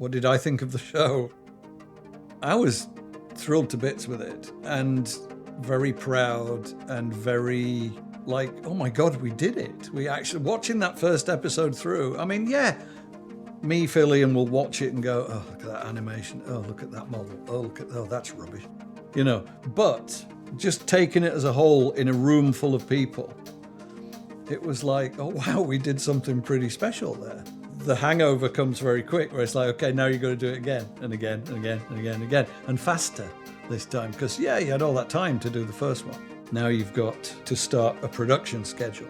What did I think of the show? I was thrilled to bits with it and very proud and very like, oh my God, we did it. We actually, watching that first episode through, I mean, yeah, me, Phil, Ian will watch it and go, oh, look at that animation. Oh, look at that model. Oh, that's rubbish. You know, but just taking it as a whole in a room full of people, it was like, oh, wow, we did something pretty special there. The hangover comes very quick, where it's like, okay, now you've got to do it again and again and again and again and again, and faster this time. Because, yeah, you had all that time to do the first one. Now you've got to start a production schedule.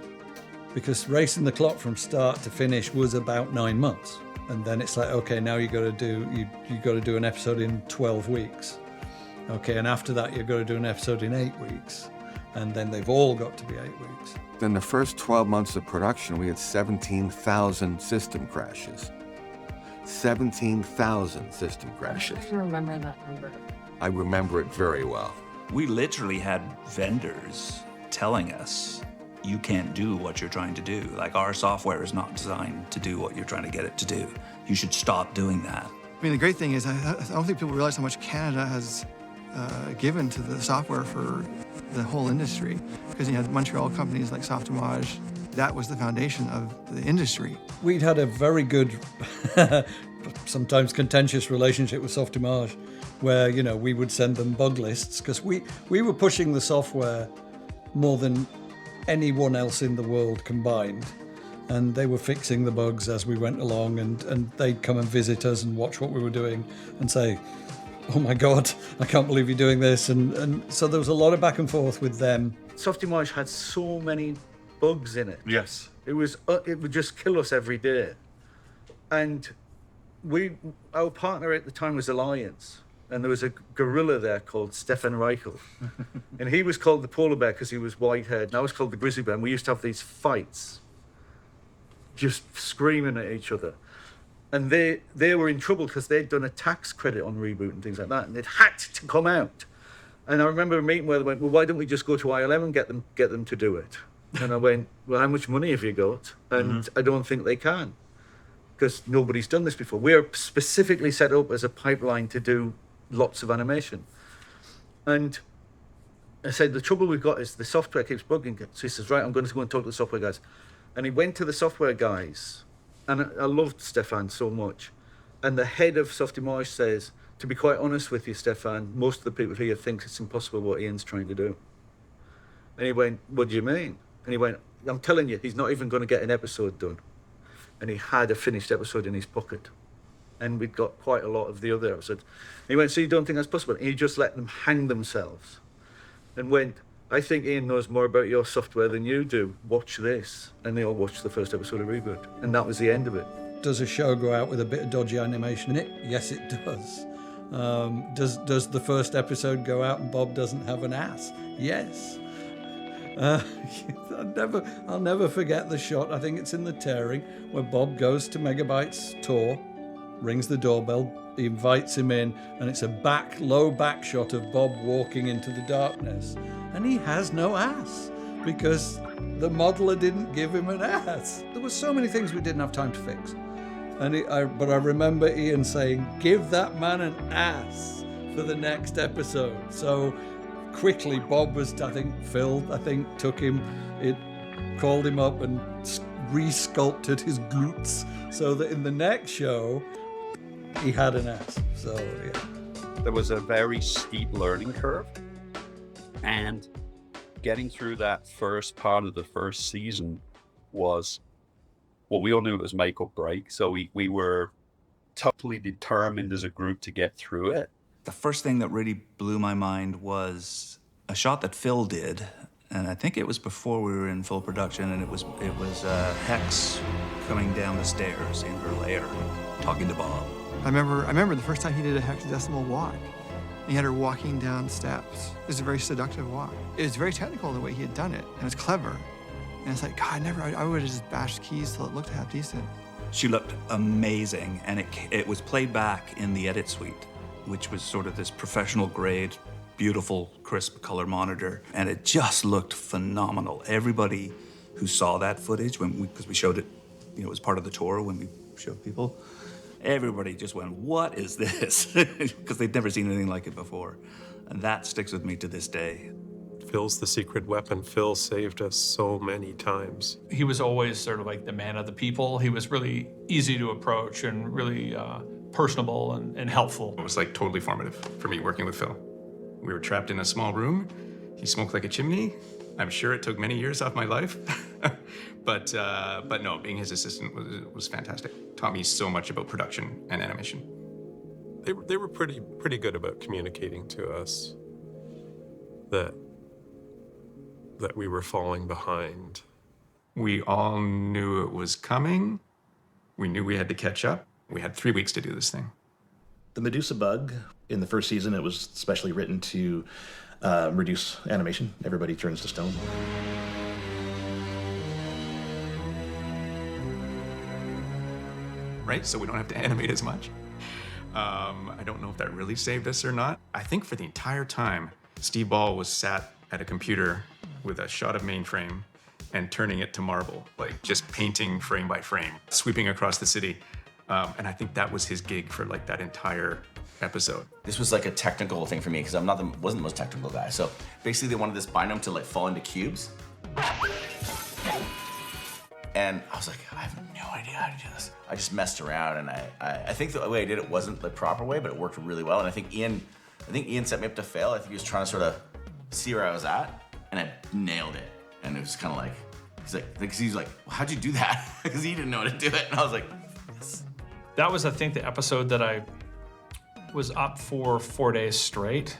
Because racing the clock from start to finish was about 9 months. And then it's like, okay, now you got to do an episode in 12 weeks. Okay, and after that, you've got to do an episode in 8 weeks. And then they've all got to be 8 weeks. In the first 12 months of production, we had 17,000 system crashes. 17,000 system crashes. I remember that number. I remember it very well. We literally had vendors telling us, you can't do what you're trying to do. Like, our software is not designed to do what you're trying to get it to do. You should stop doing that. I mean, the great thing is, I don't think people realize how much Canada has given to the software for the whole industry. Because you had Montreal companies like Softimage. That was the foundation of the industry. We'd had a very good, sometimes contentious relationship with Softimage, where, you know, we would send them bug lists, because we were pushing the software more than anyone else in the world combined. And they were fixing the bugs as we went along, and they'd come and visit us and watch what we were doing and say, oh my God, I can't believe you're doing this. And so there was a lot of back and forth with them. Softimage had so many bugs in it. Yes. It would just kill us every day. And our partner at the time was Alliance. And there was a gorilla there called Stefan Reichel. And he was called the polar bear because he was white-haired. And I was called the grizzly bear. And we used to have these fights, just screaming at each other. And they were in trouble because they'd done a tax credit on ReBoot and things like that. And it had to come out. And I remember a meeting where they went, well, why don't we just go to ILM and get them to do it? And I went, well, how much money have you got? And I don't think they can, because nobody's done this before. We're specifically set up as a pipeline to do lots of animation. And I said, the trouble we've got is the software keeps bugging. So he says, right, I'm going to go and talk to the software guys. And he went to the software guys, and I loved Stefan so much. And the head of Softimage says, to be quite honest with you, Stefan, most of the people here think it's impossible what Ian's trying to do. And he went, what do you mean? And he went, I'm telling you, he's not even going to get an episode done. And he had a finished episode in his pocket. And we'd got quite a lot of the other episodes. And he went, so you don't think that's possible? And he just let them hang themselves. And went, I think Ian knows more about your software than you do. Watch this. And they all watched the first episode of ReBoot. And that was the end of it. Does a show go out with a bit of dodgy animation in it? Yes, it does. Does the first episode go out and Bob doesn't have an ass? Yes. I'll never forget the shot, I think it's in The Tearing, where Bob goes to Megabyte's tour, rings the doorbell, he invites him in, and it's a low back shot of Bob walking into the darkness. And he has no ass, because the modeler didn't give him an ass. There were so many things we didn't have time to fix. But I remember Ian saying, give that man an ass for the next episode. So quickly, Bob was, Phil took him, it called him up and re-sculpted his glutes so that in the next show, he had an ass. So, yeah. There was a very steep learning curve. And getting through that first part of the first season was, well, we all knew it was make or break. So we were totally determined as a group to get through it. The first thing that really blew my mind was a shot that Phil did, and I think it was before we were in full production, and it was Hex coming down the stairs in her lair, talking to Bob. I remember the first time he did a hexadecimal walk. He had her walking down steps. It was a very seductive walk. It was very technical the way he had done it, and it was clever. And it's like, God, I would have just bashed keys till it looked half decent. She looked amazing, and it was played back in the edit suite, which was sort of this professional grade, beautiful, crisp color monitor, and it just looked phenomenal. Everybody who saw that footage, because we showed it, it was part of the tour when we showed people, everybody just went, what is this? Because they'd never seen anything like it before. And that sticks with me to this day. Phil's the secret weapon. Phil saved us so many times. He was always sort of like the man of the people. He was really easy to approach and really personable and helpful. It was like totally formative for me working with Phil. We were trapped in a small room. He smoked like a chimney. I'm sure it took many years off my life. but no, being his assistant was fantastic. Taught me so much about production and animation. They were pretty good about communicating to us that we were falling behind. We all knew it was coming. We knew we had to catch up. We had 3 weeks to do this thing. The Medusa bug, in the first season, it was specially written to reduce animation. Everybody turns to stone. Right, so we don't have to animate as much. I don't know if that really saved us or not. I think for the entire time, Steve Ball was sat at a computer with a shot of Mainframe and turning it to marble, like just painting frame by frame, sweeping across the city. And I think that was his gig for like that entire episode. This was like a technical thing for me because wasn't the most technical guy. So basically they wanted this binome to like fall into cubes. And I was like, I have no idea how to do this. I just messed around, and I think the way I did it wasn't the proper way, but it worked really well. And I think Ian set me up to fail. I think he was trying to sort of see where I was at, and I nailed it. And it was kind of like, he's like, well, how'd you do that? Because he didn't know how to do it. And I was like, yes. That was, I think, the episode that I was up for 4 days straight,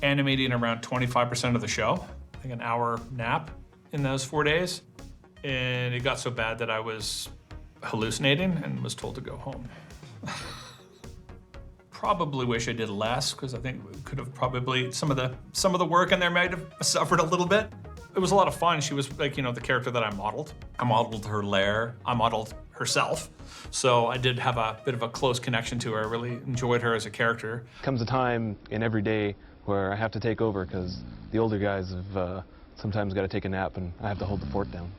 animating around 25% of the show. I think an hour nap in those 4 days. And it got so bad that I was hallucinating and was told to go home. Probably wish I did less, because I think we could have probably, some of the work in there might have suffered a little bit. It was a lot of fun. She was like, the character that I modeled. I modeled her lair. I modeled herself. So I did have a bit of a close connection to her. I really enjoyed her as a character. Comes a time in every day where I have to take over because the older guys have sometimes got to take a nap and I have to hold the fort down.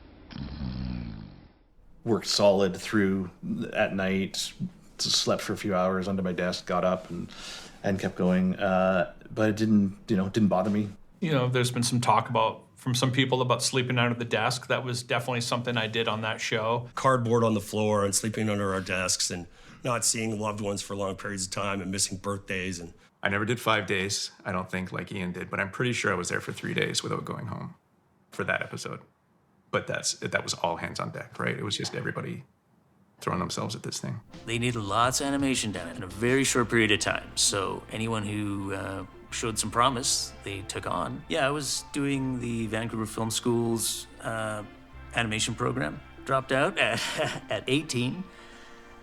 Worked solid through at night, slept for a few hours under my desk, got up and kept going. But it didn't bother me. There's been some talk from some people about sleeping under the desk. That was definitely something I did on that show. Cardboard on the floor and sleeping under our desks and not seeing loved ones for long periods of time and missing birthdays. And I never did 5 days, I don't think, like Ian did, but I'm pretty sure I was there for 3 days without going home for that episode. But that was all hands on deck, right? It was just everybody throwing themselves at this thing. They needed lots of animation done in a very short period of time. So anyone who showed some promise, they took on. Yeah, I was doing the Vancouver Film School's animation program. Dropped out at 18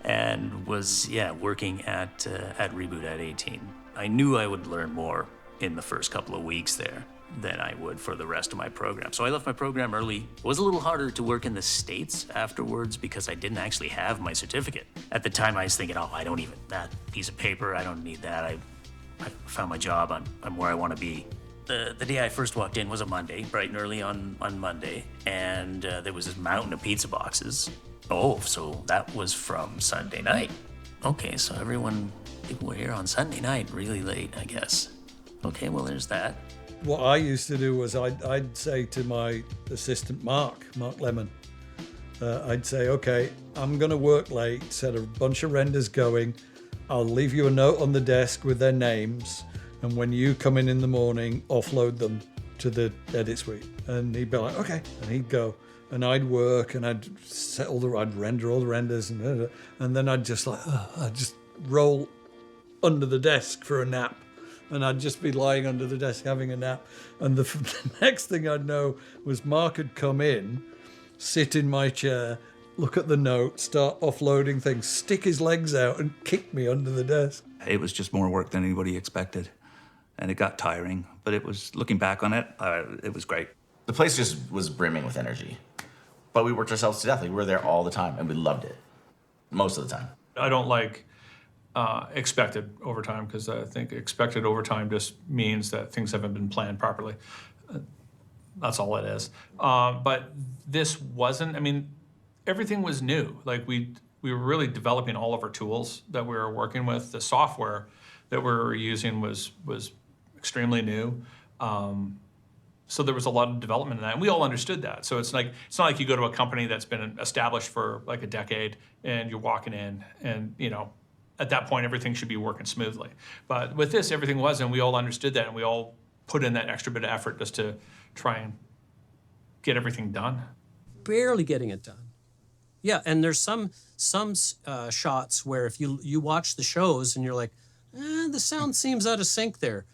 and was, working at ReBoot at 18. I knew I would learn more in the first couple of weeks there than I would for the rest of my program. So I left my program early. It was a little harder to work in the States afterwards because I didn't actually have my certificate. At the time I was thinking, that piece of paper, I don't need that. I found my job, I'm where I want to be. The day I first walked in was a Monday, bright and early on Monday, and there was this mountain of pizza boxes. Oh, so that was from Sunday night. Okay, so people were here on Sunday night really late, I guess. Okay, well, there's that. What I used to do was I'd say to my assistant, Mark Lemon, I'd say, okay, I'm going to work late, set a bunch of renders going. I'll leave you a note on the desk with their names. And when you come in the morning, offload them to the edit suite. And he'd be like, okay. And he'd go. And I'd work and I'd render all the renders. And then I'd just roll under the desk for a nap. And I'd just be lying under the desk having a nap. And the next thing I'd know was Mark had come in, sit in my chair, look at the note, start offloading things, stick his legs out and kick me under the desk. It was just more work than anybody expected. And it got tiring, but looking back on it, it was great. The place just was brimming with energy. But we worked ourselves to death. We were there all the time and we loved it. Most of the time. I don't like expected overtime because I think expected overtime just means that things haven't been planned properly. That's all it is. But this wasn't, everything was new. Like We were really developing all of our tools that we were working with. The software that we were using was extremely new. So there was a lot of development in that, and we all understood that. So it's not like you go to a company that's been established for like a decade and you're walking in and, you know, at that point everything should be working smoothly. But with this, everything was, and we all understood that, and we all put in that extra bit of effort just to try and get everything done. Barely getting it done. Yeah, and there's some shots where if you watch the shows and you're like, the sound seems out of sync there.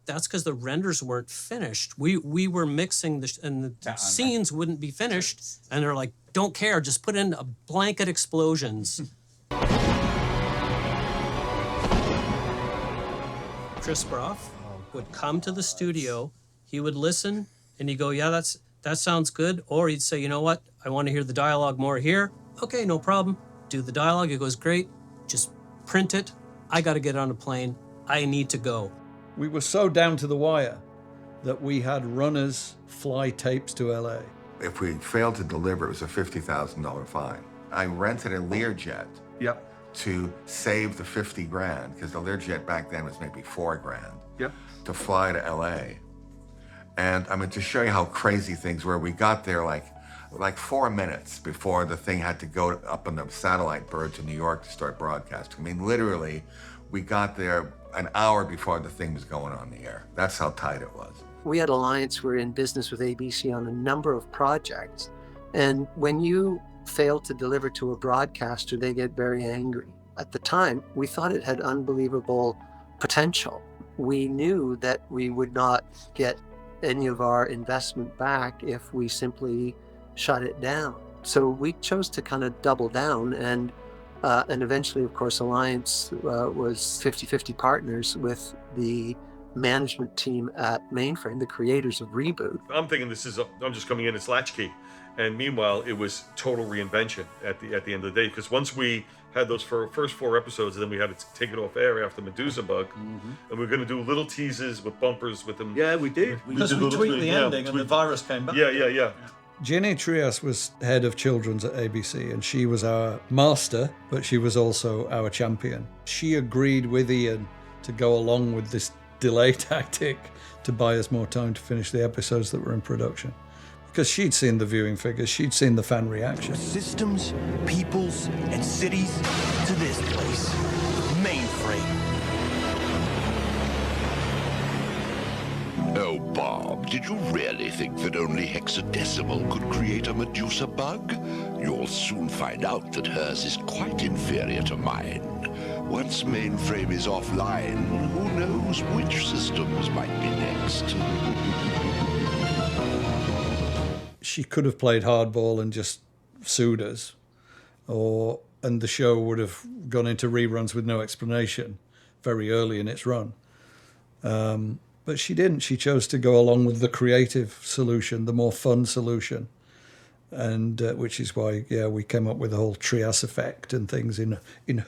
That's because the renders weren't finished. We were mixing and the scenes wouldn't be finished, and they're like, don't care, just put in a blanket explosions. Chris Broff would come to the studio, he would listen, and he'd go, yeah, that sounds good. Or he'd say, you know what, I want to hear the dialogue more here. Okay, no problem. Do the dialogue. It goes, great. Just print it. I got to get on a plane. I need to go. We were so down to the wire that we had runners fly tapes to LA. If we failed to deliver, it was a $50,000 fine. I rented a Learjet to save the 50 grand, because the Learjet back then was maybe 4 grand, to fly to LA. And I mean, to show you how crazy things were, we got there like 4 minutes before the thing had to go up on the satellite bird to New York to start broadcasting. I mean, literally, we got there an hour before the thing was going on the air. That's how tight it was. We at Alliance were in business with ABC on a number of projects. And when you fail to deliver to a broadcaster, they get very angry. At the time, we thought it had unbelievable potential. We knew that we would not get any of our investment back if we simply shut it down. So we chose to kind of double down, and eventually, of course, Alliance was 50-50 partners with the management team at Mainframe, the creators of ReBoot. I'm thinking I'm just coming in as latchkey, and meanwhile, it was total reinvention at the end of the day, because once we had those first 4 episodes, and then we had to take it off air after Medusa Bug, and we were going to do little teases with bumpers with them. Yeah, we did. Because we tweaked the ending and the virus came back. Yeah. Jenny Trias was head of children's at ABC, and she was our master, but she was also our champion. She agreed with Ian to go along with this delay tactic to buy us more time to finish the episodes that were in production. Because she'd seen the viewing figures, she'd seen the fan reaction. Systems, peoples, and cities to this place, Mainframe. Oh, Bob, did you really think that only hexadecimal could create a Medusa bug? You'll soon find out that hers is quite inferior to mine. Once Mainframe is offline, who knows which systems might be next? She could have played hardball and just sued us, and the show would have gone into reruns with no explanation very early in its run. But she didn't. She chose to go along with the creative solution, the more fun solution, and which is why, we came up with the whole Trias effect and things in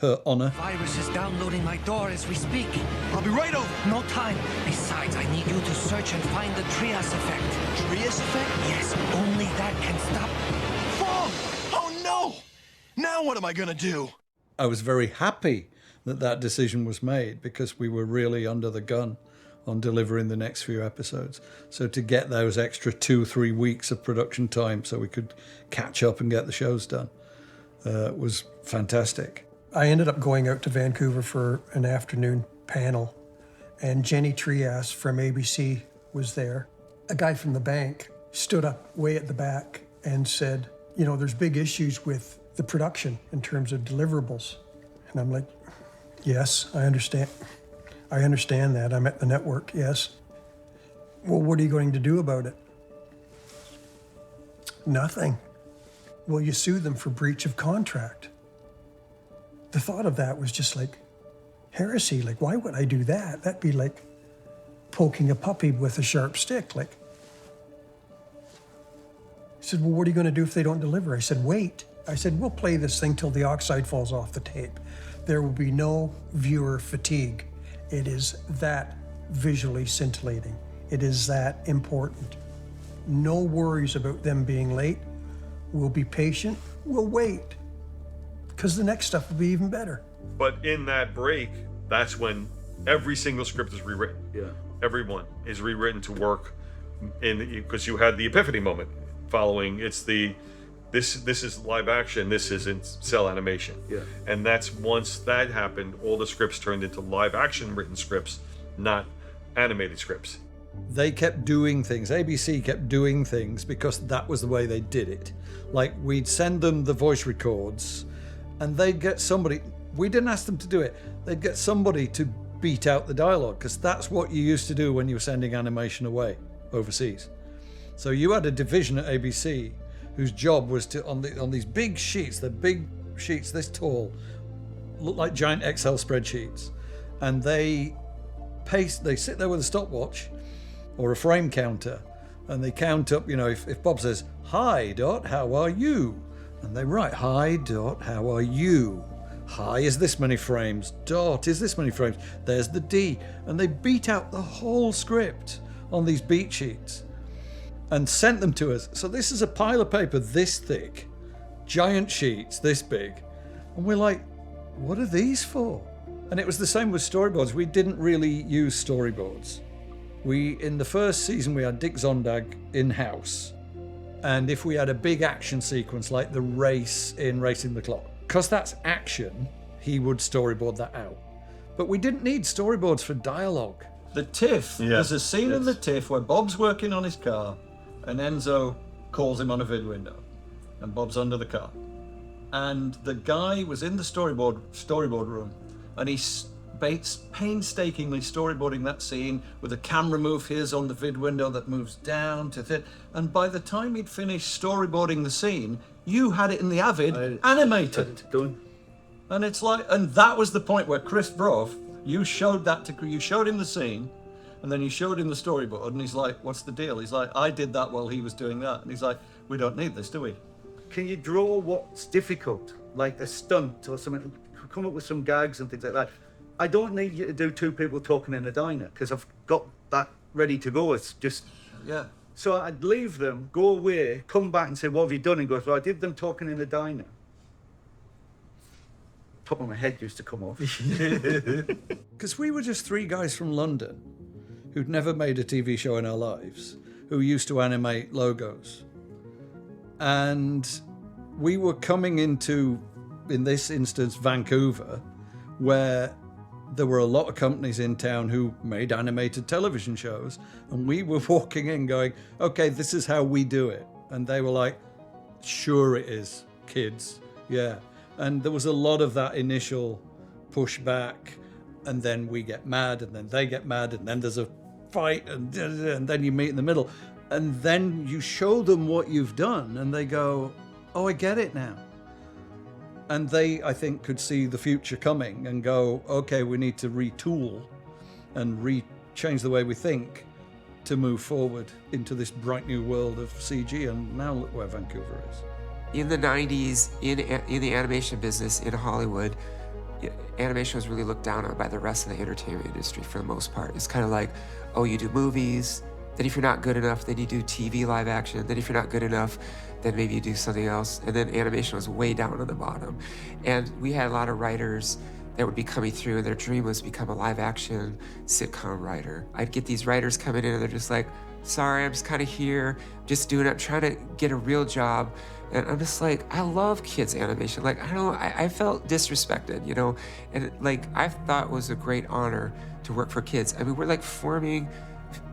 her honor. Virus is downloading my door as we speak. I'll be right over. No time. Besides, I need you to search and find the Trias effect. Trias effect? Yes, only that can stop. Bob! Oh no! Now what am I gonna do? I was very happy that decision was made, because we were really under the gun on delivering the next few episodes. So to get those extra 2-3 weeks of production time so we could catch up and get the shows done was fantastic. I ended up going out to Vancouver for an afternoon panel, and Jenny Trias from ABC was there. A guy from the bank stood up way at the back and said, you know, there's big issues with the production in terms of deliverables. And I'm like, yes, I understand. I understand that. I'm at the network, yes. Well, what are you going to do about it? Nothing. Well, you sue them for breach of contract. The thought of that was just like heresy. Like, why would I do that? That'd be like poking a puppy with a sharp stick. Like, he said, well, what are you going to do if they don't deliver? I said, wait. I said, we'll play this thing till the oxide falls off the tape. There will be no viewer fatigue. It is that visually scintillating. It is that important. No worries about them being late. We'll be patient. We'll wait. because the next stuff will be even better. But in that break, that's when every single script is rewritten. Yeah. Everyone is rewritten to work because you had the epiphany moment following. It's this is live action, this is in cell animation. Yeah. And that's once that happened, all the scripts turned into live action written scripts, not animated scripts. They kept doing things. ABC kept doing things because that was the way they did it. Like, we'd send them the voice records and they'd get somebody, we didn't ask them to do it, they'd get somebody to beat out the dialogue, because that's what you used to do when you were sending animation away overseas. So you had a division at ABC whose job was to, on these big sheets, the big sheets this tall, look like giant Excel spreadsheets, and they sit there with a stopwatch or a frame counter, and they count up, if Bob says, "Hi, Dot, how are you?" And they write, "Hi, Dot, how are you? Hi is this many frames, Dot is this many frames, there's the D." And they beat out the whole script on these beat sheets and sent them to us. So this is a pile of paper this thick, giant sheets this big. And we're like, what are these for? And it was the same with storyboards. We didn't really use storyboards. In the first season, we had Dick Zondag in-house. And if we had a big action sequence like the race in Racing the Clock, because that's action, he would storyboard that out. But we didn't need storyboards for dialogue. The TIFF, there's a scene in the TIFF where Bob's working on his car and Enzo calls him on a vid window and Bob's under the car. And the guy was in the storyboard room and he's painstakingly storyboarding that scene with a camera move here's on the vid window that moves down to thin. And by the time he'd finished storyboarding the scene, you had it in the Avid animated. Done. And it's like, and that was the point where Chris Brough, you showed him the scene, and then you showed him the storyboard, and he's like, "What's the deal?" He's like, "I did that while he was doing that." And he's like, "We don't need this, do we?" Can you draw what's difficult, like a stunt or something? Come up with some gags and things like that. I don't need you to do two people talking in a diner because I've got that ready to go. It's just, yeah. So I'd leave them, go away, come back and say, "What have you done?" And goes, "Well, I did them talking in a diner." Top of my head used to come off. Because we were just three guys from London who'd never made a TV show in our lives, who used to animate logos. And we were coming into, in this instance, Vancouver, where there were a lot of companies in town who made animated television shows. And we were walking in going, "Okay, this is how we do it." And they were like, "Sure it is, kids. Yeah." And there was a lot of that initial pushback, and then we get mad, and then they get mad, and then there's a fight, and then you meet in the middle. And then you show them what you've done, and they go, "Oh, I get it now." And they, I think, could see the future coming and go, "Okay, we need to retool and change the way we think to move forward into this bright new world of CG." And now look where Vancouver is. In the 90s, in the animation business in Hollywood, animation was really looked down on by the rest of the entertainment industry for the most part. It's kind of like, oh, you do movies, then if you're not good enough, then you do TV live action, then if you're not good enough, then maybe you do something else, and then animation was way down on the bottom. And we had a lot of writers that would be coming through, and their dream was to become a live action sitcom writer. I'd get these writers coming in, and they're just like, "Sorry, I'm just kind of here, just doing it, I'm trying to get a real job." And I'm just like, I love kids animation. Like, I don't know, I felt disrespected, And like, I thought it was a great honor to work for kids. I mean, we're like forming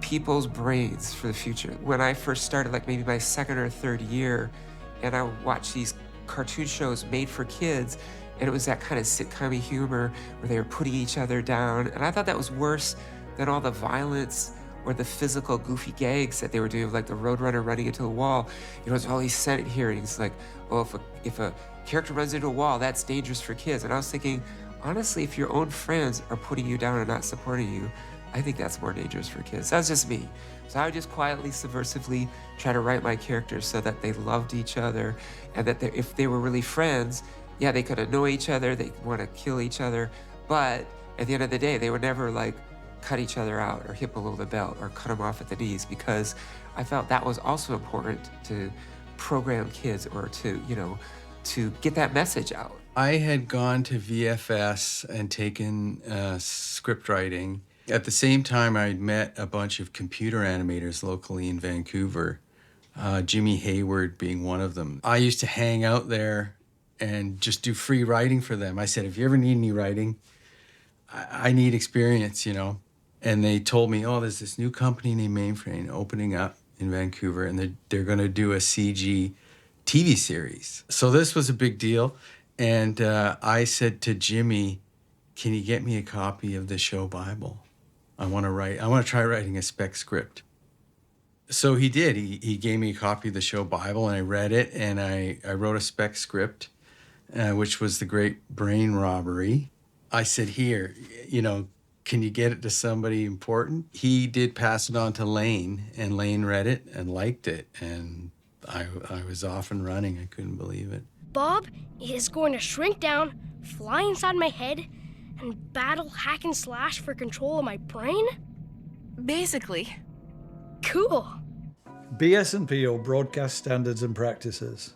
people's brains for the future. When I first started, like maybe my second or third year, and I would watch these cartoon shows made for kids, and it was that kind of sitcom-y humor where they were putting each other down. And I thought that was worse than all the violence or the physical goofy gags that they were doing, like the Roadrunner running into a wall. It's all these Senate hearings, like, oh, if a character runs into a wall, that's dangerous for kids. And I was thinking, honestly, if your own friends are putting you down and not supporting you, I think that's more dangerous for kids. That's just me. So I would just quietly, subversively try to write my characters so that they loved each other, and that if they were really friends, yeah, they could annoy each other, they want to kill each other, but at the end of the day, they would never like cut each other out or hit below the belt or cut them off at the knees, because I felt that was also important to program kids or to get that message out. I had gone to VFS and taken script writing. At the same time, I'd met a bunch of computer animators locally in Vancouver, Jimmy Hayward being one of them. I used to hang out there and just do free writing for them. I said, if you ever need any writing, I need experience, you know. And they told me, oh, there's this new company named Mainframe opening up in Vancouver, and they're going to do a CG TV series. So this was a big deal. And I said to Jimmy, can you get me a copy of the show Bible? I want to try writing a spec script. So he did. He gave me a copy of the show Bible, and I read it, and I wrote a spec script, which was The Great Brain Robbery. I said, here, you know, can you get it to somebody important? He did pass it on to Lane, and Lane read it and liked it, and I was off and running. I couldn't believe it. Bob is going to shrink down, fly inside my head, and battle hack and slash for control of my brain? Basically. Cool. BS&P, or Broadcast Standards and Practices,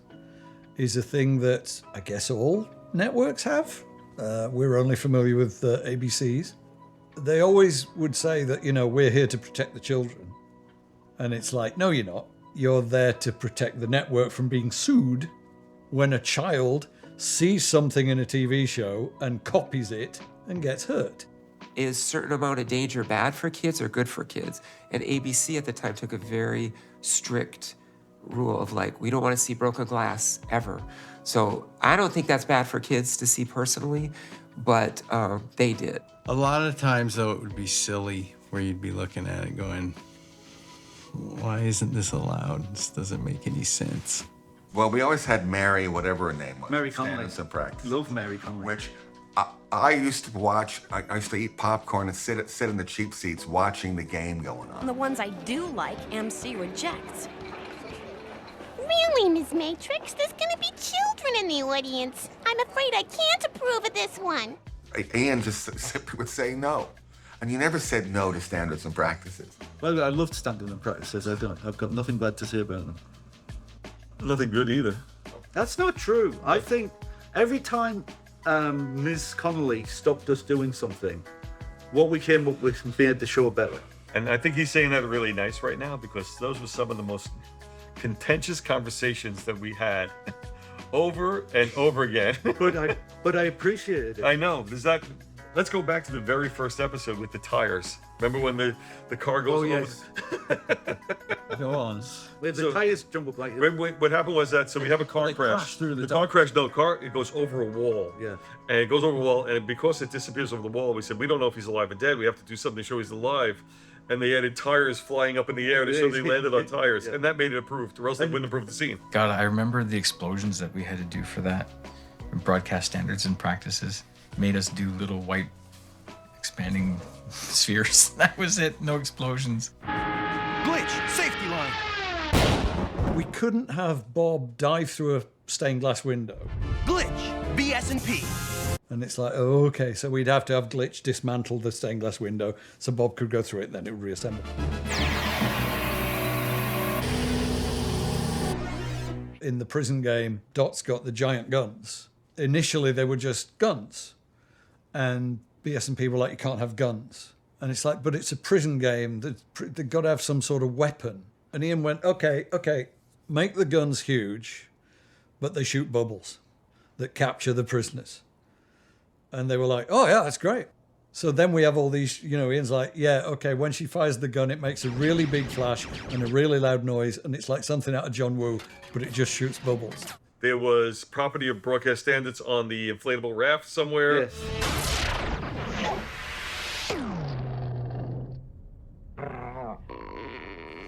is a thing that I guess all networks have. We're only familiar with ABC's. They always would say that, you know, we're here to protect the children. And it's like, no, you're not. You're there to protect the network from being sued when a child sees something in a TV show and copies it and gets hurt. Is a certain amount of danger bad for kids or good for kids? And ABC at the time took a very strict rule of like, we don't want to see broken glass ever. So I don't think that's bad for kids to see personally, but they did. A lot of times, though, it would be silly where you'd be looking at it going, why isn't this allowed? This doesn't make any sense. Well, we always had Mary, whatever her name was. Mary Conley. Standards and Practice. Love Mary Conley. Which I used to watch. I used to eat popcorn and sit in the cheap seats watching the game going on. And the ones I do like, MC rejects. Really, Ms. Matrix? There's gonna be children in the audience. I'm afraid I can't approve of this one. Ian just simply would say no. And you never said no to Standards and Practices. Well, I loved Standards and Practices. I've got nothing bad to say about them. Nothing good either. That's not true. I think every time Ms. Connolly stopped us doing something, what we came up with made the show better. And I think he's saying that really nice right now, because those were some of the most contentious conversations that we had over and over again. but I appreciated it. I know. Let's go back to the very first episode with the tires. Remember when the car goes? Oh yes. Go on. The tires jump up like. What happened was that we have a car crash. Through the car crash. No, it goes over a wall. Yeah. And it goes over a wall, and because it disappears over the wall, we said we don't know if he's alive or dead. We have to do something to show he's alive. And they added tires flying up in the air to show they landed on tires, and that made it approved, or else they wouldn't approve the scene. God, I remember the explosions that we had to do for that. Broadcast Standards and Practices made us do little white expanding spheres. That was it, no explosions. Glitch, safety line. We couldn't have Bob dive through a stained glass window. Glitch, BS&P. And it's like, oh, okay, so we'd have to have Glitch dismantle the stained glass window so Bob could go through it, then it would reassemble. In the prison game, Dot's got the giant guns. Initially, they were just guns. And BS&P were like, you can't have guns. And it's like, but it's a prison game. They've got to have some sort of weapon. And Ian went, okay, make the guns huge, but they shoot bubbles that capture the prisoners. And they were like, oh, yeah, that's great. So then we have all these, Ian's like, yeah, okay, when she fires the gun, it makes a really big flash and a really loud noise, and it's like something out of John Woo, but it just shoots bubbles. There was property of Broadcast Standards on the inflatable raft somewhere. Yes.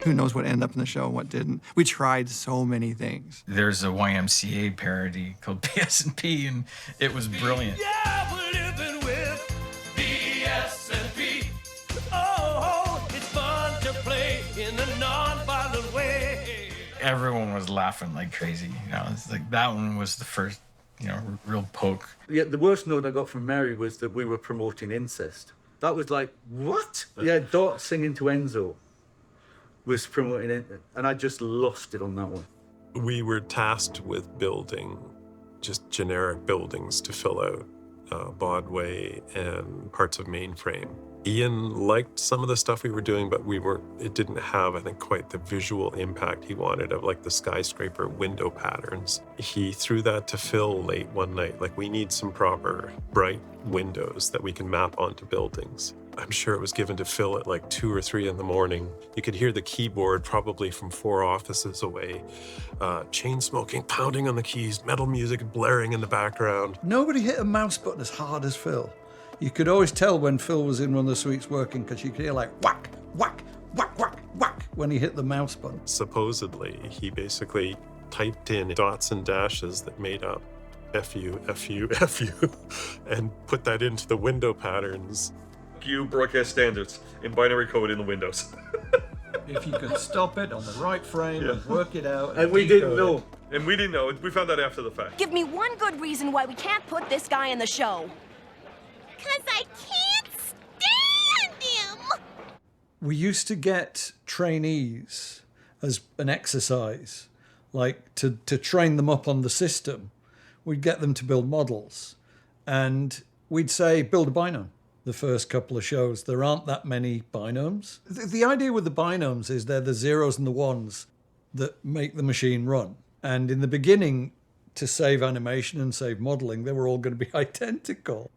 Who knows what ended up in the show and what didn't. We tried so many things. There's a YMCA parody called BS&P, and it was brilliant. Yeah, we're living with BS&P. Oh, it's fun to play in a non-violent way. Everyone was laughing like crazy. It's like that one was the first, real poke. Yeah, the worst note I got from Mary was that we were promoting incest. That was like, what? Yeah, Dot singing to Enzo was promoting it, and I just lost it on that one. We were tasked with building just generic buildings to fill out Baudway and parts of Mainframe. Ian liked some of the stuff we were doing, but it didn't have, I think, quite the visual impact he wanted of like the skyscraper window patterns. He threw that to Phil late one night, like, we need some proper bright windows that we can map onto buildings. I'm sure it was given to Phil at like 2 or 3 in the morning. You could hear the keyboard probably from 4 offices away. Chain smoking, pounding on the keys, metal music blaring in the background. Nobody hit a mouse button as hard as Phil. You could always tell when Phil was in one of the suites working because you could hear like whack, whack, whack, whack, whack when he hit the mouse button. Supposedly, he basically typed in dots and dashes that made up FU, FU, FU, and put that into the window patterns. You broadcast standards in binary code in the windows. If you could stop it on the right frame and work it out. And we didn't know. And we didn't know. We found out after the fact. Give me one good reason why we can't put this guy in the show. 'Cause I can't stand him! We used to get trainees as an exercise, like to train them up on the system. We'd get them to build models, and we'd say, build a binome. The first couple of shows, there aren't that many binomes. The idea with the binomes is they're the zeros and the ones that make the machine run. And in the beginning, to save animation and save modeling, they were all going to be identical.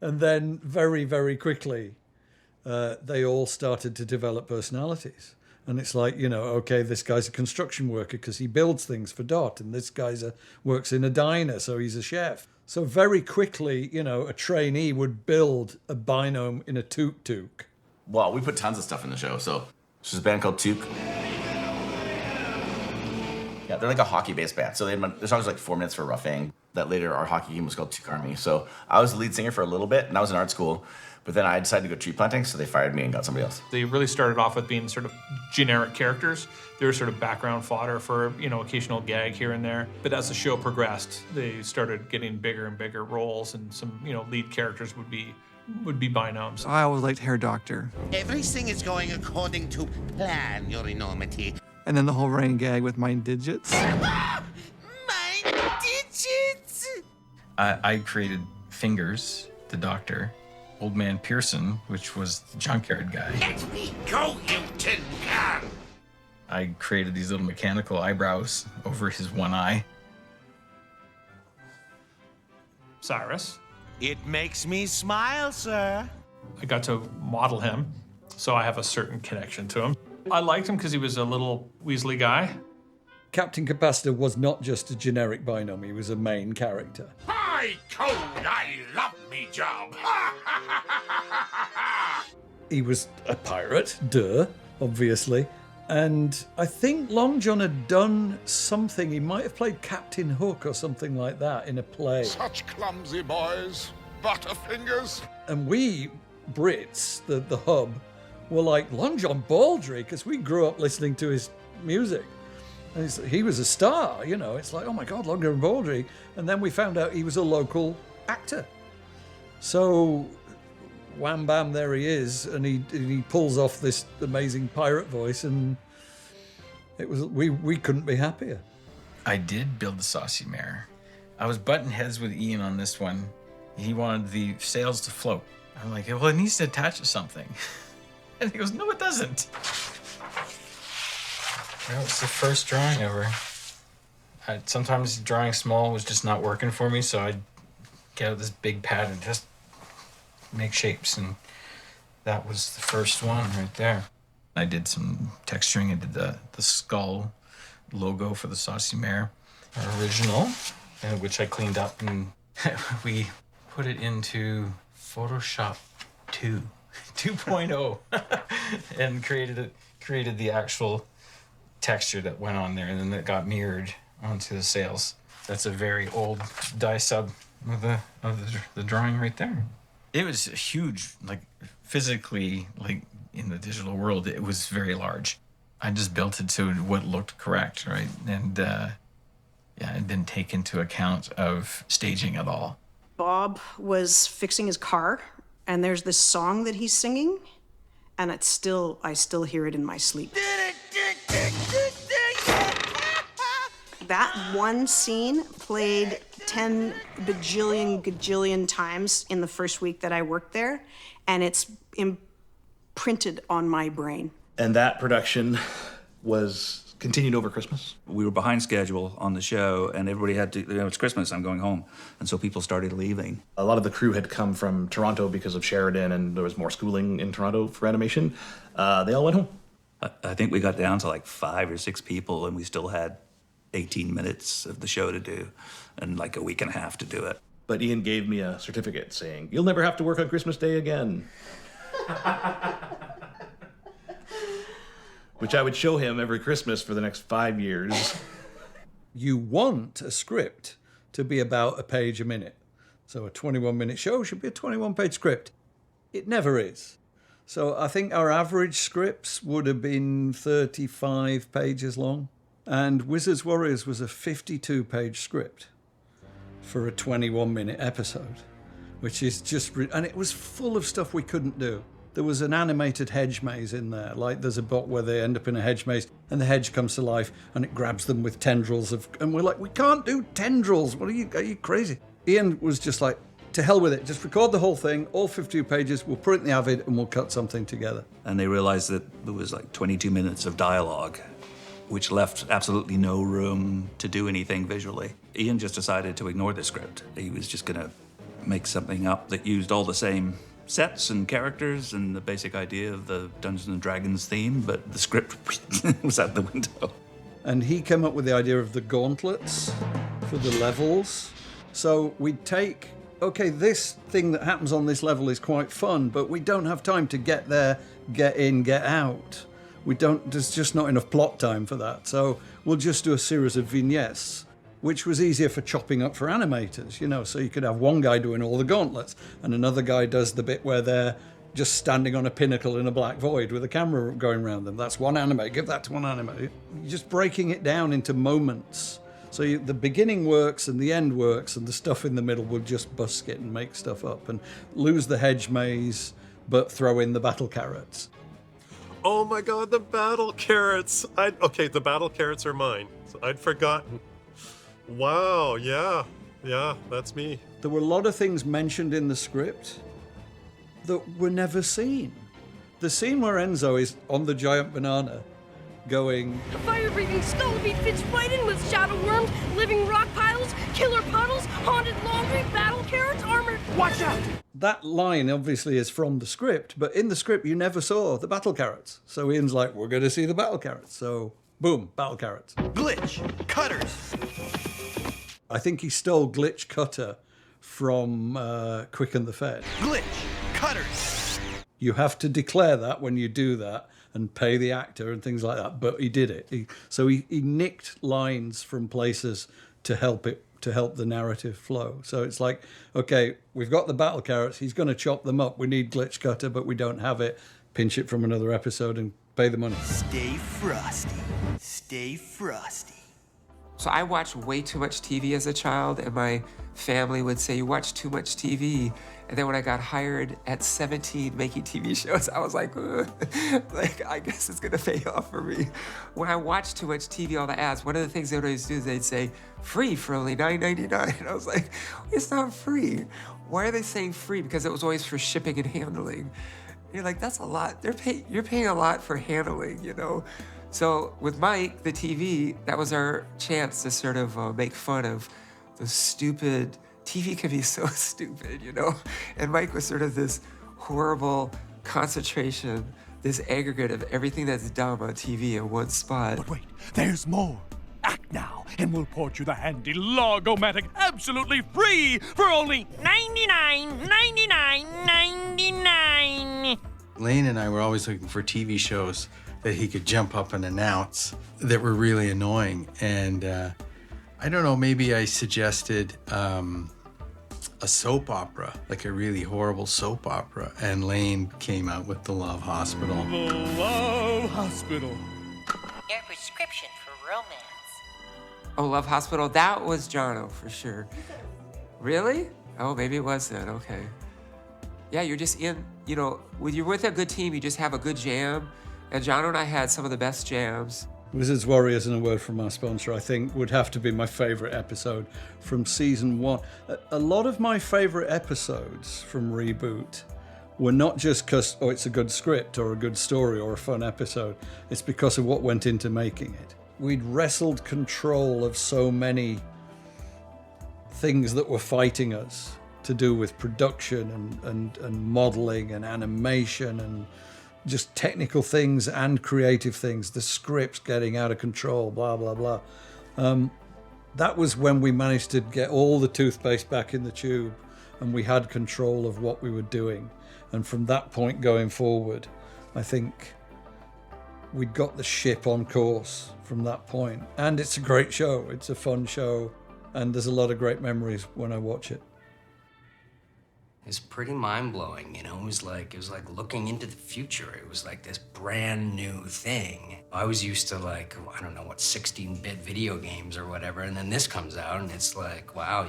And then very, very quickly, they all started to develop personalities. And it's like, okay, this guy's a construction worker because he builds things for Dot, and this guy's works in a diner, so he's a chef. So very quickly, a trainee would build a binome in a tuk-tuk. Well, we put tons of stuff in the show. So there's a band called Tuk. Yeah, they're like a hockey-based band. So the song's like 4 minutes for roughing. That later our hockey team was called Tuk Army. So I was the lead singer for a little bit, and I was in art school. But then I decided to go tree planting, so they fired me and got somebody else. They really started off with being sort of generic characters. They were sort of background fodder for, occasional gag here and there. But as the show progressed, they started getting bigger and bigger roles, and some, lead characters would be binomes. I always liked Hair Doctor. Everything is going according to plan, Your Enormity. And then the whole running gag with Mind Digits. My digits! I created Fingers, the doctor. Old Man Pearson, which was the junkyard guy. Let me go, you tin can! I created these little mechanical eyebrows over his one eye. Cyrus. It makes me smile, sir. I got to model him, so I have a certain connection to him. I liked him because he was a little Weasley guy. Captain Capacitor was not just a generic binome, he was a main character. By code, I love me job. He was a pirate, obviously. And I think Long John had done something. He might have played Captain Hook or something like that in a play. Such clumsy boys, butterfingers. And we, Brits, the hub, were like, Long John Baldry, because we grew up listening to his music. And he was a star, It's like, oh my God, Long John Baldry. And then we found out he was a local actor. So, wham bam, there he is, and he pulls off this amazing pirate voice, and it was we couldn't be happier. I did build the Saucy Mare. I was butting heads with Ian on this one. He wanted the sails to float. I'm like, well, it needs to attach to something. And he goes, no, it doesn't. Well, it's the first drawing ever. Sometimes drawing small was just not working for me, so I'd get out this big pad and just make shapes, and that was the first one right there. I did some texturing. I did the skull logo for the Saucy Mare, our original, which I cleaned up, and we put it into Photoshop 2.0 and created the actual texture that went on there, and then that got mirrored onto the sails. That's a very old dye sub of the drawing right there. It was huge, like physically, like in the digital world, it was very large. I just built it to what looked correct, right? And it didn't take into account of staging at all. Bob was fixing his car, and there's this song that he's singing, and I still hear it in my sleep. That one scene played 10 bajillion gajillion times in the first week that I worked there, and it's imprinted on my brain. And that production was continued over Christmas? We were behind schedule on the show, and everybody had to, it's Christmas, I'm going home. And so people started leaving. A lot of the crew had come from Toronto because of Sheridan, and there was more schooling in Toronto for animation. They all went home. I think we got down to like 5 or 6 people, and we still had 18 minutes of the show to do, and like a week and a half to do it. But Ian gave me a certificate saying, "You'll never have to work on Christmas Day again." Which I would show him every Christmas for the next 5 years. You want a script to be about a page a minute. So a 21-minute show should be a 21-page script. It never is. So I think our average scripts would have been 35 pages long. And Wizards Warriors was a 52-page script for a 21-minute episode, which is just... And it was full of stuff we couldn't do. There was an animated hedge maze in there. Like there's a bot where they end up in a hedge maze and the hedge comes to life and it grabs them with tendrils of... And we're like, we can't do tendrils. Are you crazy? Ian was just like, to hell with it. Just record the whole thing, all 52 pages. We'll put it in the Avid and we'll cut something together. And they realized that there was like 22 minutes of dialogue, which left absolutely no room to do anything visually. Ian just decided to ignore the script. He was just going to make something up that used all the same sets and characters and the basic idea of the Dungeons and Dragons theme, but the script was out the window. And he came up with the idea of the gauntlets for the levels. So we'd take, okay, this thing that happens on this level is quite fun, but we don't have time to get there, get in, get out. There's just not enough plot time for that. So we'll just do a series of vignettes, which was easier for chopping up for animators, so you could have one guy doing all the gauntlets and another guy does the bit where they're just standing on a pinnacle in a black void with a camera going around them. That's one animator. Give that to one animator. You're just breaking it down into moments. So the beginning works and the end works and the stuff in the middle will just busk it and make stuff up and lose the hedge maze, but throw in the battle carrots. Oh my God, the battle carrots. Okay, the battle carrots are mine. I'd forgotten. Wow, yeah, that's me. There were a lot of things mentioned in the script that were never seen. The scene where Enzo is on the giant banana going... The fire-breathing skull beat fits right in with shadow worms, living rock piles, killer puddles, haunted laundry, battle carrots, armored... Watch out! That line obviously is from the script, but in the script you never saw the battle carrots. So Ian's like, we're going to see the battle carrots. So, boom, battle carrots. Glitch, cutters. I think he stole Glitch Cutter from Quick and the Fed. Glitch, cutters. You have to declare that when you do that and pay the actor and things like that, but he did it. He nicked lines from places to help the narrative flow. So it's like, okay, we've got the battle carrots, he's going to chop them up, we need Glitch Cutter, but we don't have it. Pinch it from another episode and pay the money. Stay frosty, stay frosty. So I watched way too much TV as a child, and my family would say, you watch too much TV. And then when I got hired at 17 making TV shows, I was like, I guess it's gonna pay off for me. When I watched too much TV, all the ads, one of the things they would always do is they'd say, free for only $9.99. And I was like, it's not free. Why are they saying free? Because it was always for shipping and handling. And you're like, that's a lot. You're paying a lot for handling, So with Mike, the TV, that was our chance to sort of make fun of the stupid, TV can be so stupid, And Mike was sort of this horrible concentration, this aggregate of everything that's dumb on TV in one spot. But wait, there's more. Act now, and we'll port you the handy Logomatic absolutely free for only $99.99. Lane and I were always looking for TV shows that he could jump up and announce that were really annoying. And I don't know, maybe I suggested a soap opera, like a really horrible soap opera. And Lane came out with The Love Hospital. The Love Hospital. Your prescription for romance. Oh, Love Hospital, that was Jono for sure. Really? Oh, maybe it was then, okay. Yeah, you're just in, when you're with a good team, you just have a good jam. And Jono and I had some of the best jams. Wizards, Warriors, and a word from our sponsor, I think, would have to be my favourite episode from season 1. A lot of my favourite episodes from ReBoot were not just because, oh, it's a good script or a good story or a fun episode. It's because of what went into making it. We'd wrestled control of so many things that were fighting us to do with production and modelling and animation and just technical things and creative things, the scripts getting out of control, blah, blah, blah. That was when we managed to get all the toothpaste back in the tube and we had control of what we were doing. And from that point going forward, I think we'd got the ship on course from that point. And it's a great show. It's a fun show. And there's a lot of great memories when I watch it. It's pretty mind-blowing, you know? It was like looking into the future. It was like this brand new thing. I was used to, like, I don't know what, 16-bit video games or whatever, and then this comes out and it's like, wow,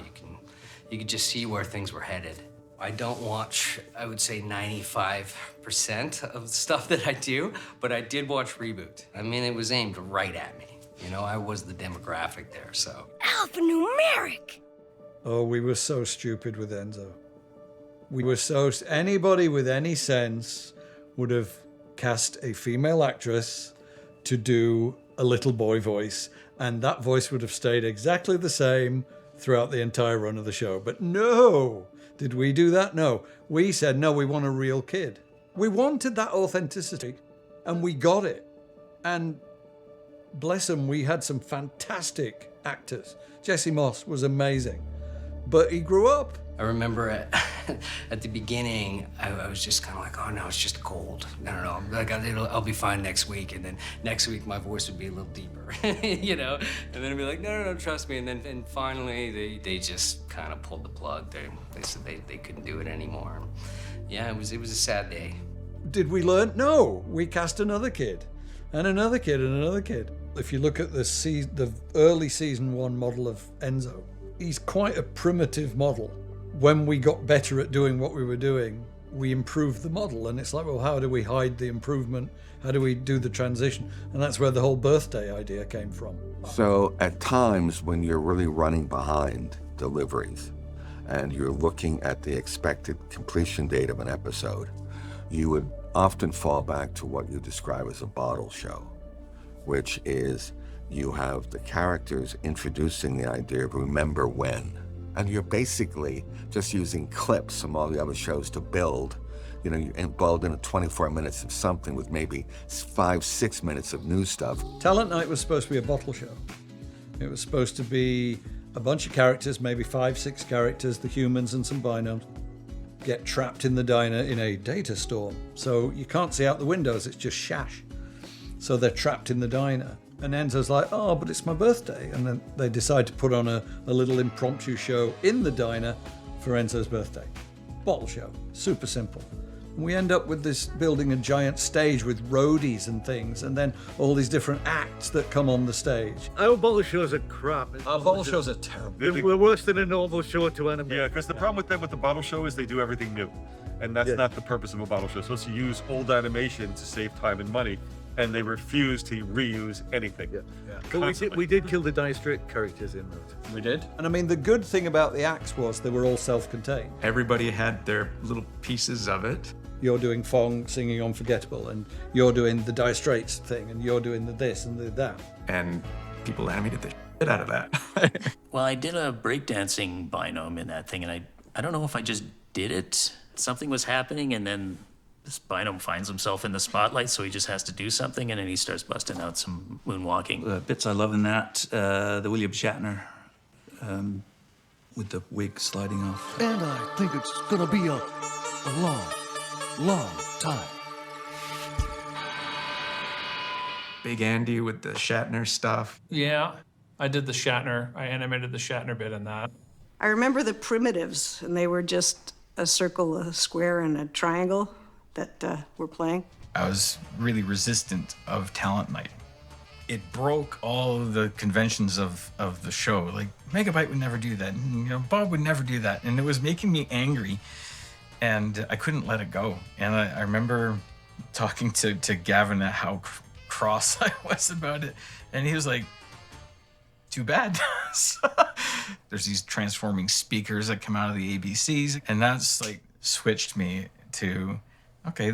you can just see where things were headed. I don't watch, I would say 95% of the stuff that I do, but I did watch ReBoot. I mean, it was aimed right at me. You know, I was the demographic there, so. Alphanumeric! Oh, we were so stupid with Enzo. We were so... Anybody with any sense would have cast a female actress to do a little boy voice, and that voice would have stayed exactly the same throughout the entire run of the show. But no! Did we do that? No. We said, no, we want a real kid. We wanted that authenticity, and we got it. And bless them, we had some fantastic actors. Jesse Moss was amazing, but he grew up. I remember at the beginning, I was just kind of like, oh no, it's just cold. No. Like, I'll be fine next week. And then next week, my voice would be a little deeper, you know? And then I'd be like, no, trust me. And finally, they just kind of pulled the plug. They said they couldn't do it anymore. Yeah, it was a sad day. Did we learn? No, we cast another kid and another kid and another kid. If you look at the early season 1 model of Enzo, he's quite a primitive model. When we got better at doing what we were doing, we improved the model. And it's like, well, how do we hide the improvement? How do we do the transition? And that's where the whole birthday idea came from. So at times when you're really running behind deliveries and you're looking at the expected completion date of an episode, you would often fall back to what you describe as a bottle show, which is you have the characters introducing the idea of remember when. And you're basically just using clips from all the other shows to build. You know, you build in 24 minutes of something with maybe 5-6 minutes of new stuff. Talent Night was supposed to be a bottle show. It was supposed to be a bunch of characters, maybe 5-6 characters, the humans and some binomes, get trapped in the diner in a data storm. So you can't see out the windows, it's just shash. So they're trapped in the diner. And Enzo's like, oh, but it's my birthday. And then they decide to put on a little impromptu show in the diner for Enzo's birthday. Bottle show, super simple. And we end up with this building a giant stage with roadies and things, and then all these different acts that come on the stage. Our bottle shows are crap. Our bottle shows are terrible. We're worse than a normal show to animate. Yeah, because the problem with them with the bottle show is they do everything new. And that's not the purpose of a bottle show. It's supposed to use old animation to save time and money. And they refuse to reuse anything. But we did kill the Dire Straits characters in those. We did. And I mean, the good thing about the acts was they were all self-contained. Everybody had their little pieces of it. You're doing Fong singing Unforgettable, and you're doing the Dire Straits thing, and you're doing the this and the that. And people animated the shit out of that. Well, I did a breakdancing binome in that thing, and I don't know if I just did it. Something was happening, and then this binome finds himself in the spotlight, so he just has to do something, and then he starts busting out some moonwalking. Bits I love in that, the William Shatner with the wig sliding off. And I think it's gonna be a long time. Big Andy with the Shatner stuff. Yeah, I did the Shatner. I animated the Shatner bit in that. I remember the primitives, and they were just a circle, a square, and a triangle that we're playing. I was really resistant of Talent Night. It broke all of the conventions of the show. Like, Megabyte would never do that. And, you know, Bob would never do that. And it was making me angry, and I couldn't let it go. And I remember talking to Gavin at how cross I was about it. And he was like, too bad. There's these transforming speakers that come out of the ABCs, and that's like switched me to, okay,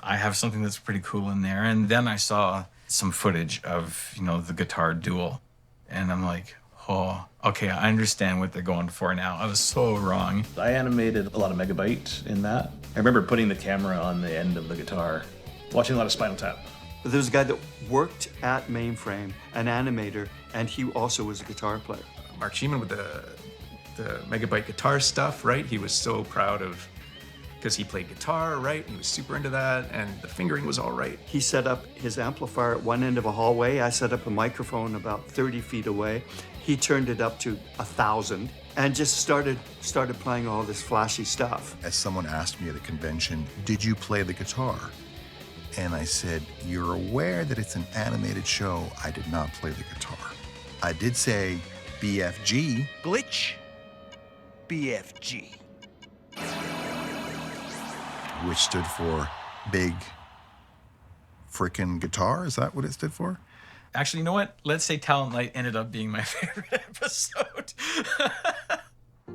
I have something that's pretty cool in there. And then I saw some footage of, the guitar duel, and I'm like, oh, okay, I understand what they're going for now. I was so wrong. I animated a lot of Megabyte in that. I remember putting the camera on the end of the guitar, watching a lot of Spinal Tap. There's a guy that worked at Mainframe, an animator, and he also was a guitar player. Mark Sheeman with the Megabyte guitar stuff, right? He was so proud of, because he played guitar, right? He was super into that, and the fingering was all right. He set up his amplifier at one end of a hallway. I set up a microphone about 30 feet away. He turned it up to 1,000 and just started playing all this flashy stuff. As someone asked me at a convention, did you play the guitar? And I said, you're aware that it's an animated show. I did not play the guitar. I did say BFG. Glitch. BFG. Which stood for Big Frickin' Guitar. Is that what it stood for? Actually, you know what? Let's say Talent Night ended up being my favorite episode.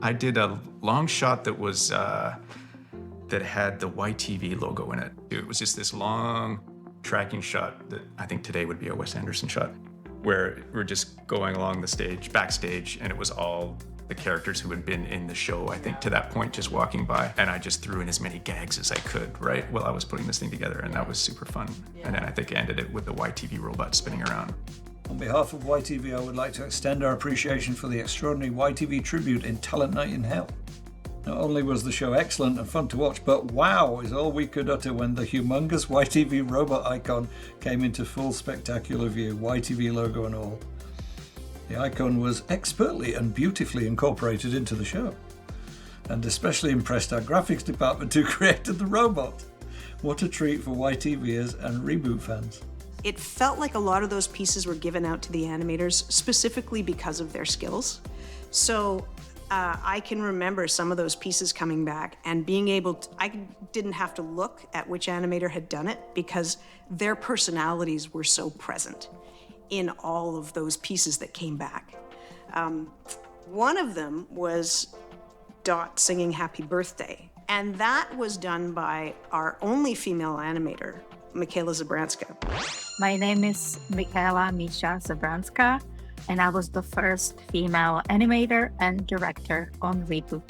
I did a long shot that was that had the YTV logo in it. It was just this long tracking shot that I think today would be a Wes Anderson shot, where we're just going along the stage, backstage, and it was all the characters who had been in the show, I think, to that point, just walking by. And I just threw in as many gags as I could, right, while I was putting this thing together, and that was super fun. And then I think I ended it with the YTV robot spinning around. On behalf of YTV, I would like to extend our appreciation for the extraordinary YTV tribute in Talent Night in Hell. Not only was the show excellent and fun to watch, but wow is all we could utter when the humongous YTV robot icon came into full spectacular view, YTV logo and all. The icon was expertly and beautifully incorporated into the show, and especially impressed our graphics department who created the robot. What a treat for YTVers and ReBoot fans. It felt like a lot of those pieces were given out to the animators specifically because of their skills. So I can remember some of those pieces coming back and being able to, I didn't have to look at which animator had done it because their personalities were so present in all of those pieces that came back. One of them was Dot singing Happy Birthday, and that was done by our only female animator, Michaela Zabranska. My name is Michaela Misha Zabranska, and I was the first female animator and director on ReBoot.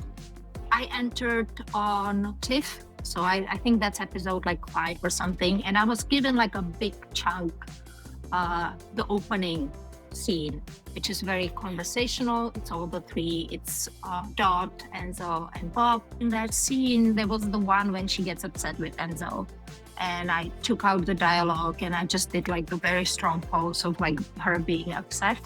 I entered on TIFF, so I think that's episode like 5 or something, and I was given like a big chunk, the opening scene, which is very conversational. It's all the three. It's Dot, Enzo, and Bob. In that scene, there was the one when she gets upset with Enzo. And I took out the dialogue and I just did like a very strong pose of like her being upset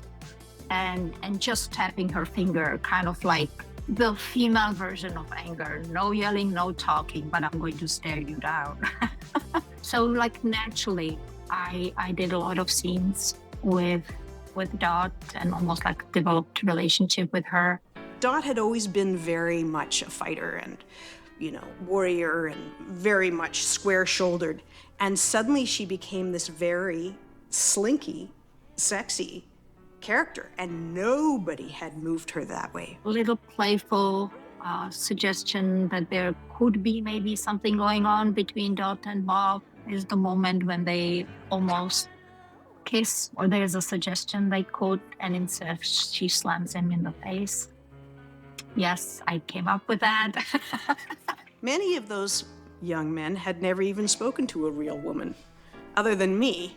and just tapping her finger, kind of like the female version of anger. No yelling, no talking, but I'm going to stare you down. So like naturally, I did a lot of scenes with Dot and almost like developed relationship with her. Dot had always been very much a fighter and, warrior and very much square-shouldered. And suddenly she became this very slinky, sexy character, and nobody had moved her that way. A little playful suggestion that there could be maybe something going on between Dot and Bob is the moment when they almost kiss, or there's a suggestion they could, and instead she slams him in the face. Yes, I came up with that. Many of those young men had never even spoken to a real woman, other than me.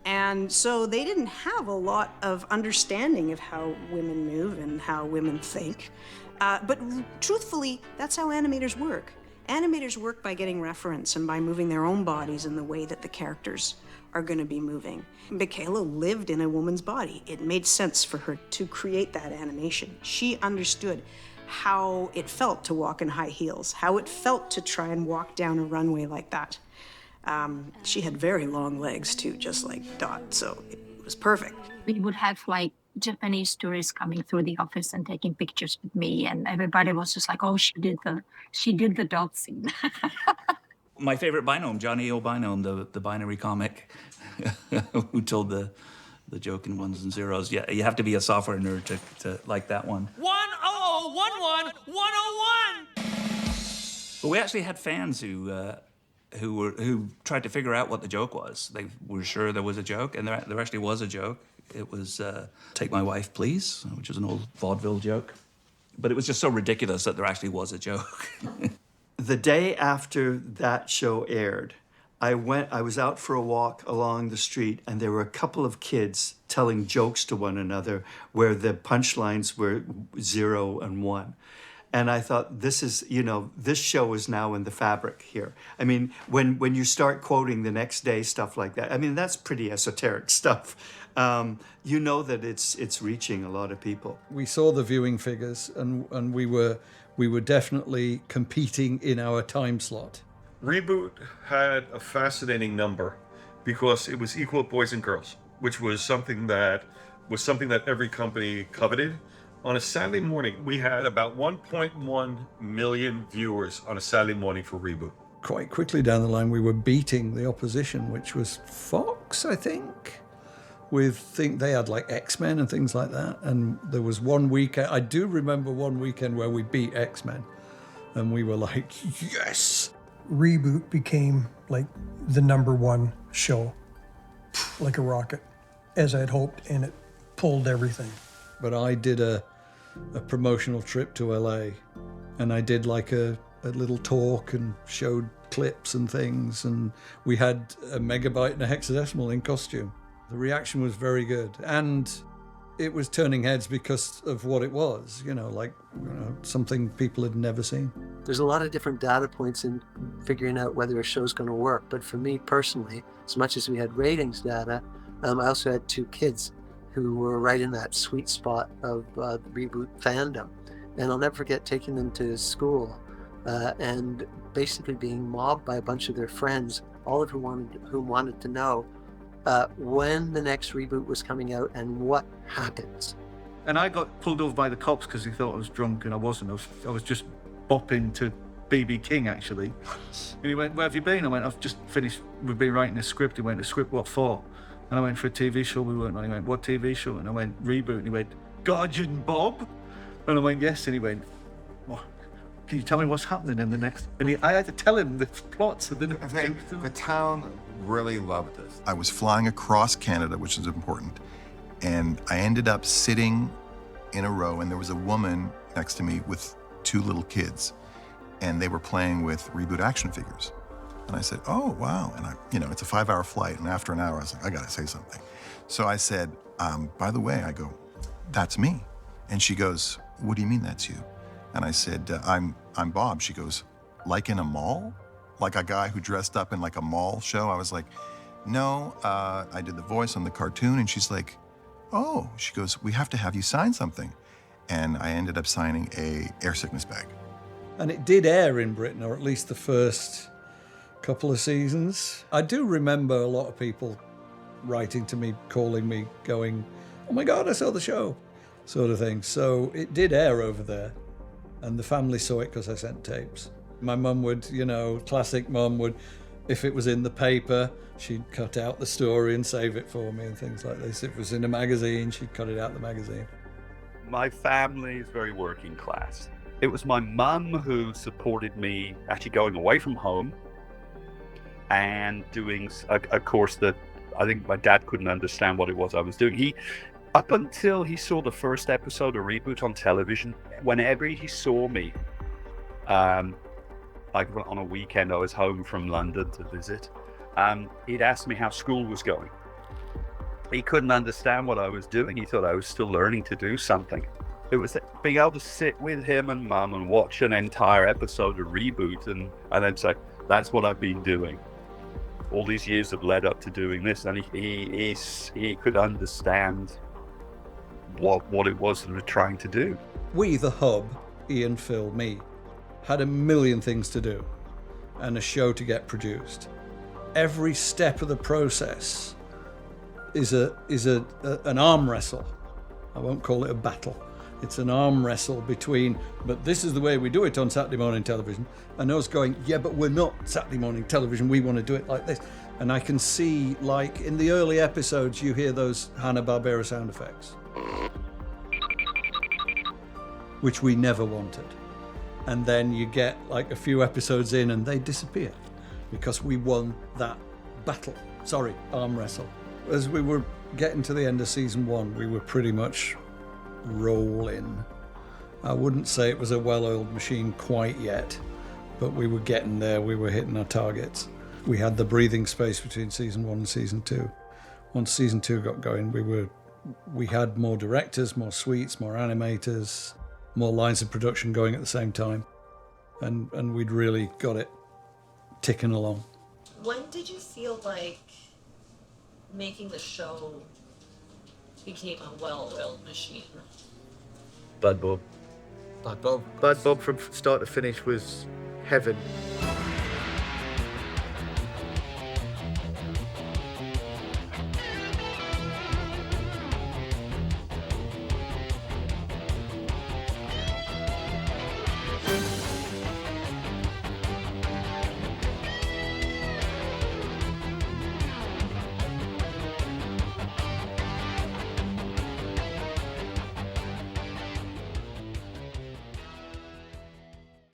And so they didn't have a lot of understanding of how women move and how women think. But truthfully, that's how animators work. Animators work by getting reference and by moving their own bodies in the way that the characters are going to be moving. Michaela lived in a woman's body. It made sense for her to create that animation. She understood how it felt to walk in high heels, how it felt to try and walk down a runway like that. She had very long legs too, just like Dot, so it was perfect. We would have like Japanese tourists coming through the office and taking pictures with me, and everybody was just like, "Oh, she did the Dot scene." my favorite binome, Johnny O. Binome, the binary comic, who told the joke in ones and zeros. Yeah, you have to be a software nerd to like that one. 1011101. But we actually had fans who tried to figure out what the joke was. They were sure there was a joke, and there actually was a joke. It was "Take my wife, please," which was an old vaudeville joke. But it was just so ridiculous that there actually was a joke. The day after that show aired, I was out for a walk along the street, and there were a couple of kids telling jokes to one another where the punchlines were 0 and 1. And I thought, this show is now in the fabric here. I mean, when you start quoting the next day, stuff like that, I mean, that's pretty esoteric stuff. You know that it's reaching a lot of people. We saw the viewing figures, and we were definitely competing in our time slot. ReBoot had a fascinating number because it was equal boys and girls, which was something that every company coveted. On a Saturday morning, we had about 1.1 million viewers on a Saturday morning for ReBoot. Quite quickly down the line, we were beating the opposition, which was Fox, I think. They had like X-Men and things like that. And there was one weekend, I do remember one weekend where we beat X-Men. And we were like, yes! ReBoot became like the #1 show, like a rocket, as I'd hoped, and it pulled everything. But I did a promotional trip to LA, and I did like a little talk and showed clips and things, and we had a megabyte and a hexadecimal in costume. The reaction was very good, and it was turning heads because of what it was, something people had never seen. There's a lot of different data points in figuring out whether a show's going to work, but for me personally, as much as we had ratings data, I also had 2 kids who were right in that sweet spot of the ReBoot fandom. And I'll never forget taking them to school and basically being mobbed by a bunch of their friends, all of whom wanted to know when the next ReBoot was coming out and what happens. And I got pulled over by the cops because he thought I was drunk, and I wasn't. I was just bopping to B.B. King, actually. And he went, "Where have you been?" I went, "I've just finished, we've been writing a script." He went, "A script what for?" And I went, "For a TV show we weren't on." He went, "What TV show?" And I went, "ReBoot." And he went, "Guardian Bob?" And I went, "Yes." And he went, "What? Can you tell me what's happening in the next?" And I had to tell him the plots. The town really loved this. I was flying across Canada, which is important, and I ended up sitting in a row, and there was a woman next to me with 2 little kids, and they were playing with ReBoot action figures. And I said, "Oh, wow." And it's a 5-hour flight, and after an hour, I was like, I gotta say something. So I said, "By the way," I go, "that's me." And she goes, "What do you mean that's you?" And I said, I'm Bob." She goes, "Like in a mall? Like a guy who dressed up in like a mall show?" I was like, "No, I did the voice on the cartoon." And she's like, "Oh." She goes, "We have to have you sign something." And I ended up signing a air sickness bag. And it did air in Britain, or at least the first couple of seasons. I do remember a lot of people writing to me, calling me, going, "Oh my God, I saw the show," sort of thing. So it did air over there, and the family saw it because I sent tapes. My mum would, classic mum would, if it was in the paper, she'd cut out the story and save it for me and things like this. If it was in a magazine, she'd cut it out of the magazine. My family is very working class. It was my mum who supported me actually going away from home and doing a course that I think my dad couldn't understand what it was I was doing. Up until he saw the first episode of ReBoot on television, whenever he saw me, like on a weekend I was home from London to visit, he'd ask me how school was going. He couldn't understand what I was doing. He thought I was still learning to do something. It was being able to sit with him and Mum and watch an entire episode of ReBoot and then say, "That's what I've been doing. All these years have led up to doing this." And he could understand what it was that we were trying to do. We, the hub, Ian, Phil, me, had a million things to do and a show to get produced. Every step of the process is an arm wrestle. I won't call it a battle. It's an arm wrestle between, but this is the way we do it on Saturday morning television, and us going, yeah, but we're not Saturday morning television, we want to do it like this. And I can see, like, in the early episodes, you hear those Hanna-Barbera sound effects, which we never wanted. And then you get, like, a few episodes in and they disappear because we won that battle. Sorry, arm wrestle. As we were getting to the end of season 1, we were pretty much rolling. I wouldn't say it was a well-oiled machine quite yet, but we were getting there, we were hitting our targets. We had the breathing space between season 1 and season 2. Once season 2 got going, we had more directors, more suites, more animators, more lines of production going at the same time, and we'd really got it ticking along. When did you feel like making the show became a well-oiled machine? Bad Bob. Bad Bob from start to finish was heaven.